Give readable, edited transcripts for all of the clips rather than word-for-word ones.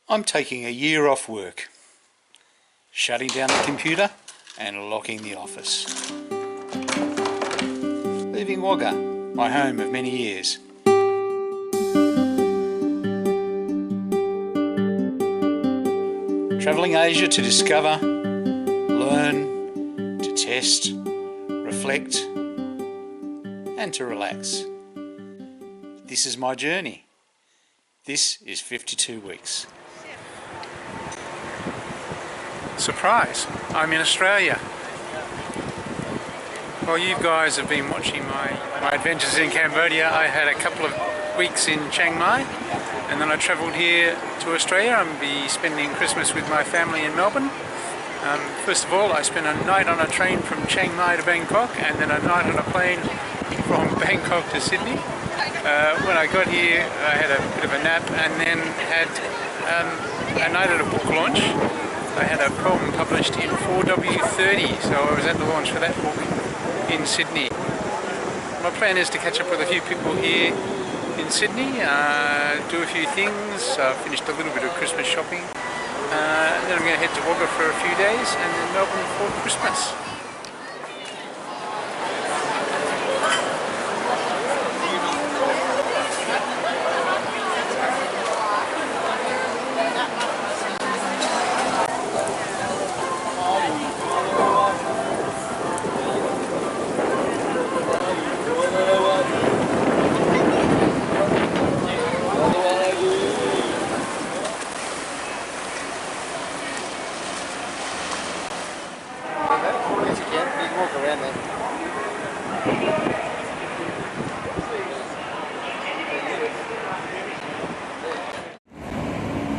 I'm taking a year off work, shutting down the computer and locking the office. Leaving Wagga, my home of many years. Travelling Asia to discover, learn, to test, reflect and to relax. This is my journey. This is 52 weeks. Surprise! I'm in Australia. While you guys have been watching my adventures in Cambodia, I had a couple of weeks in Chiang Mai and then I travelled here to Australia. I'm going to be spending Christmas with my family in Melbourne. First of all, I spent a night on a train from Chiang Mai to Bangkok and then a night on a plane from Bangkok to Sydney. When I got here I had a bit of a nap and then had a night at a book launch. I had a poem published in 4W30, so I was at the launch for that book in Sydney. My plan is to catch up with a few people here in Sydney, do a few things. Finished a little bit of Christmas shopping. Then I'm going to head to Wagga for a few days and then Melbourne for Christmas.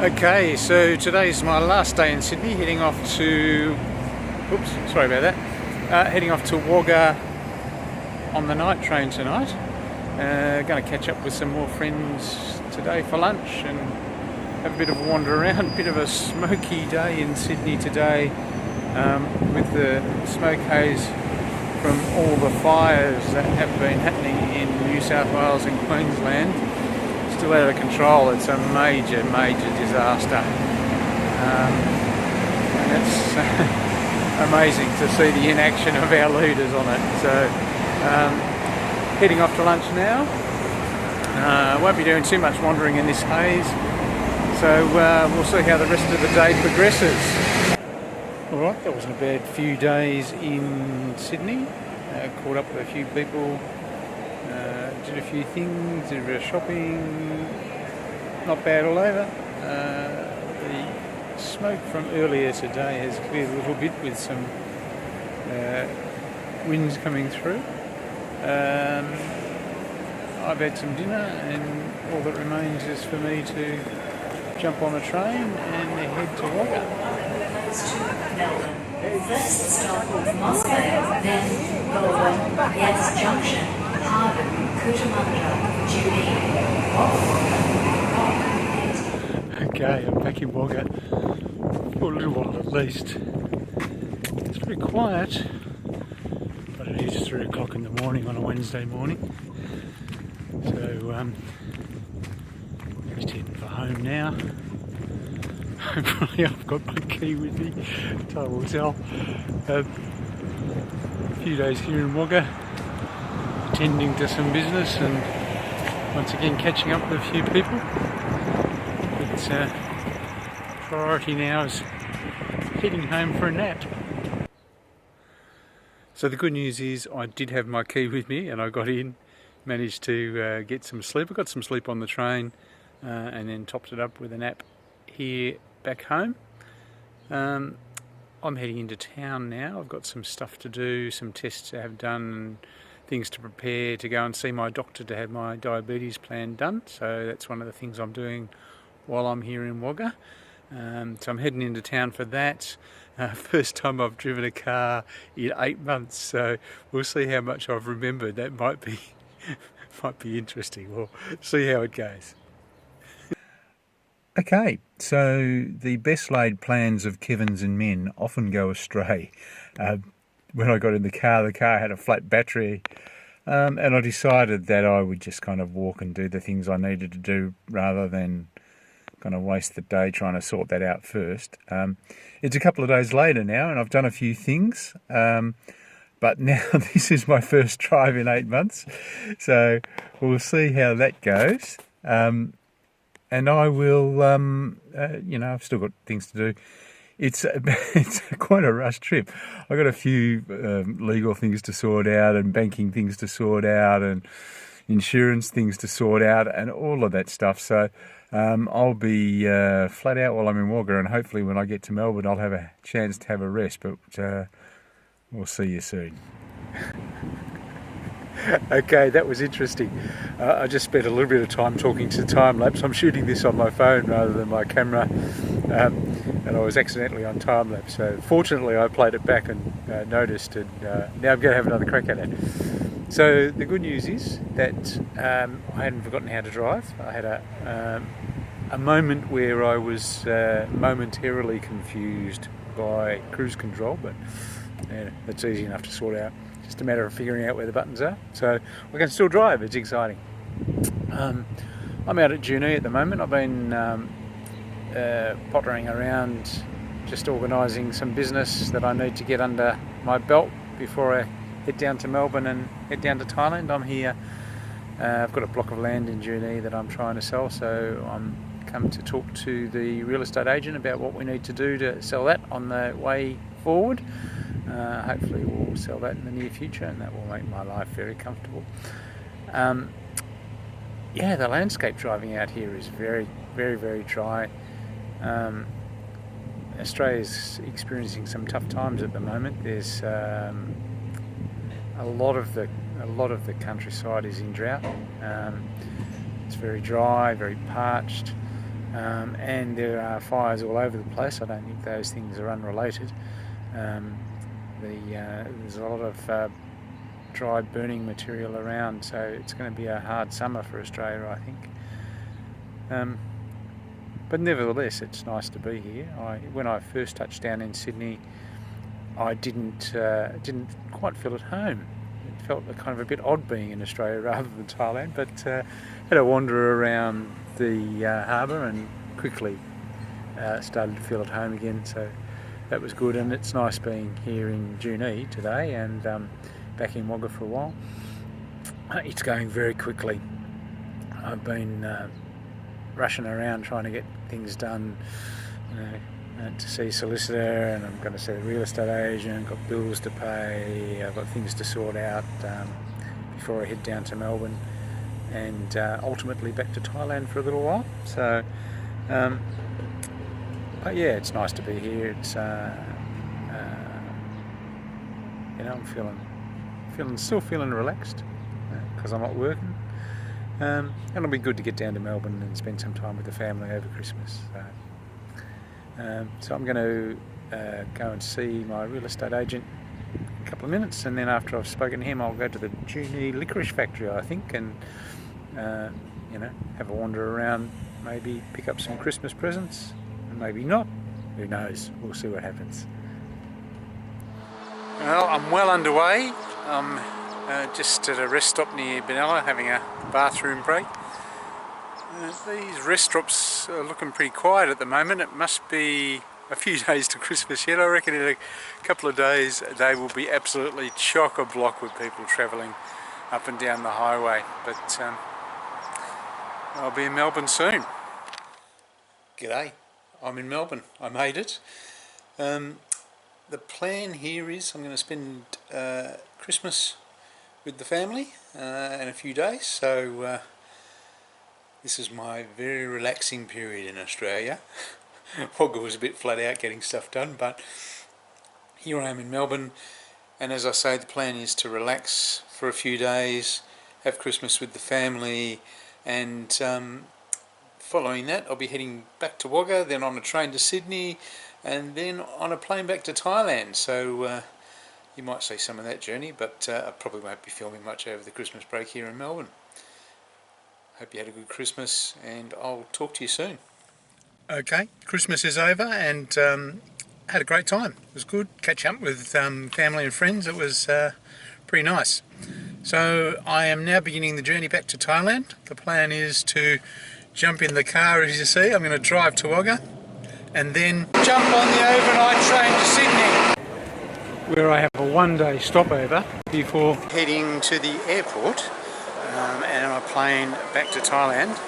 Okay, so today's my last day in Sydney, heading off to, heading off to Wagga on the night train tonight. Going to catch up with some more friends today for lunch and have a bit of a wander around. A bit of a smoky day in Sydney today, with the smoke haze from all the fires that have been happening in New South Wales and Queensland. Still out of control. It's a major disaster, and it's amazing to see the inaction of our leaders on it. So heading off to lunch now. Won't be doing too much wandering in this haze, so we'll see how the rest of the day progresses. Alright, that wasn't a bad few days in Sydney. Caught up with a few people. Did a few things, did a bit of shopping, not bad all over. The smoke from earlier today has cleared a little bit with some winds coming through. I've had some dinner and all that remains is for me to jump on a train and head to Wagga. First stop Moscow, then Goulburn, Yass Junction, Harbin, Cootamundra, Judy. Okay, I'm back in Wagga for a little while at least. It's pretty quiet, but it is 3 o'clock in the morning on a Wednesday morning. So just heading for home now. Hopefully I've got my key with me, time will tell. A few days here in Wagga, attending to some business and once again catching up with a few people. But priority now is heading home for a nap. So the good news is I did have my key with me and I got in, managed to get some sleep. I got some sleep on the train and then topped it up with a nap here back home. I'm heading into town now. I've got some stuff to do, some tests to have done, and things to prepare to go and see my doctor to have my diabetes plan done. So that's one of the things I'm doing while I'm here in Wagga. So I'm heading into town for that. First time I've driven a car in 8 months, so we'll see how much I've remembered. That might be interesting. We'll see how it goes. Okay, so the best laid plans of Kevins and men often go astray. When I got in the car had a flat battery, and I decided that I would just kind of walk and do the things I needed to do rather than going to waste the day trying to sort that out first. It's a couple of days later now, and I've done a few things. But now this is my first drive in 8 months, so we'll see how that goes. And I will, you know, I've still got things to do. It's quite a rush trip. I've got a few legal things to sort out, and banking things to sort out, and insurance things to sort out, and all of that stuff. So I'll be flat out while I'm in Wagga, and hopefully when I get to Melbourne I'll have a chance to have a rest, but we'll see you soon. Okay, that was interesting. I just spent a little bit of time talking to time-lapse. I'm shooting this on my phone rather than my camera, and I was accidentally on time-lapse. So fortunately I played it back and noticed, and now I'm going to have another crack at it. So the good news is that I hadn't forgotten how to drive. I had a moment where I was momentarily confused by cruise control, but yeah, that's easy enough to sort out. Just a matter of figuring out where the buttons are. So I can still drive, it's exciting. I'm out at Junee at the moment. I've been pottering around, just organising some business that I need to get under my belt before I head down to Melbourne and head down to Thailand. I'm here, I've got a block of land in Junee that I'm trying to sell, so I'm come to talk to the real estate agent about what we need to do to sell that on the way forward. Hopefully we'll sell that in the near future, and that will make my life very comfortable. Yeah, the landscape driving out here is very, very, very dry. Australia's experiencing some tough times at the moment. There's a lot of the countryside is in drought. It's very dry, very parched, and there are fires all over the place. I don't think those things are unrelated. There's a lot of dry burning material around, so it's going to be a hard summer for Australia, I think. But nevertheless, it's nice to be here. When I first touched down in Sydney, I didn't quite feel at home. It felt kind of a bit odd being in Australia rather than Thailand, but had a wander around the harbour and quickly started to feel at home again. So that was good, and it's nice being here in Junee today and back in Wagga for a while. It's going very quickly. I've been rushing around trying to get things done, to see a solicitor, and I'm going to see a real estate agent, got bills to pay, I've got things to sort out before I head down to Melbourne, and ultimately back to Thailand for a little while. So but yeah, it's nice to be here. It's you know, I'm still feeling relaxed because I'm not working, and it'll be good to get down to Melbourne and spend some time with the family over Christmas. So I'm going to go and see my real estate agent in a couple of minutes, and then after I've spoken to him, I'll go to the Junee licorice factory, I think, and you know, have a wander around, maybe pick up some Christmas presents. Maybe not. Who knows? We'll see what happens. Well, I'm well underway. I'm just at a rest stop near Benalla having a bathroom break. These rest stops are looking pretty quiet at the moment. It must be a few days to Christmas yet. I reckon in a couple of days they will be absolutely chock-a-block with people travelling up and down the highway. But I'll be in Melbourne soon. G'day. I'm in Melbourne. I made it. The plan here is I'm going to spend Christmas with the family in a few days. So this is my very relaxing period in Australia. Wagga was a bit flat out getting stuff done, but here I am in Melbourne, and as I say, the plan is to relax for a few days, have Christmas with the family, and following that I'll be heading back to Wagga, then on a train to Sydney, and then on a plane back to Thailand. So you might see some of that journey, but I probably won't be filming much over the Christmas break here in Melbourne. Hope you had a good Christmas, and I'll talk to you soon. Okay, Christmas is over, and had a great time. It was good, catch up with family and friends. It was pretty nice. So I am now beginning the journey back to Thailand. The plan is to jump in the car as you see. I'm going to drive to Wagga and then jump on the overnight train to Sydney, where I have a one-day stopover before heading to the airport and on a plane back to Thailand.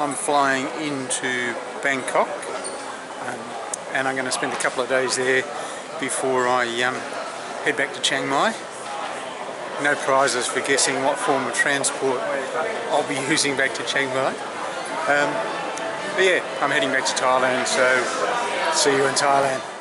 I'm flying into Bangkok and I'm going to spend a couple of days there before I head back to Chiang Mai. No prizes for guessing what form of transport I'll be using back to Chiang Mai. But yeah, I'm heading back to Thailand, so see you in Thailand.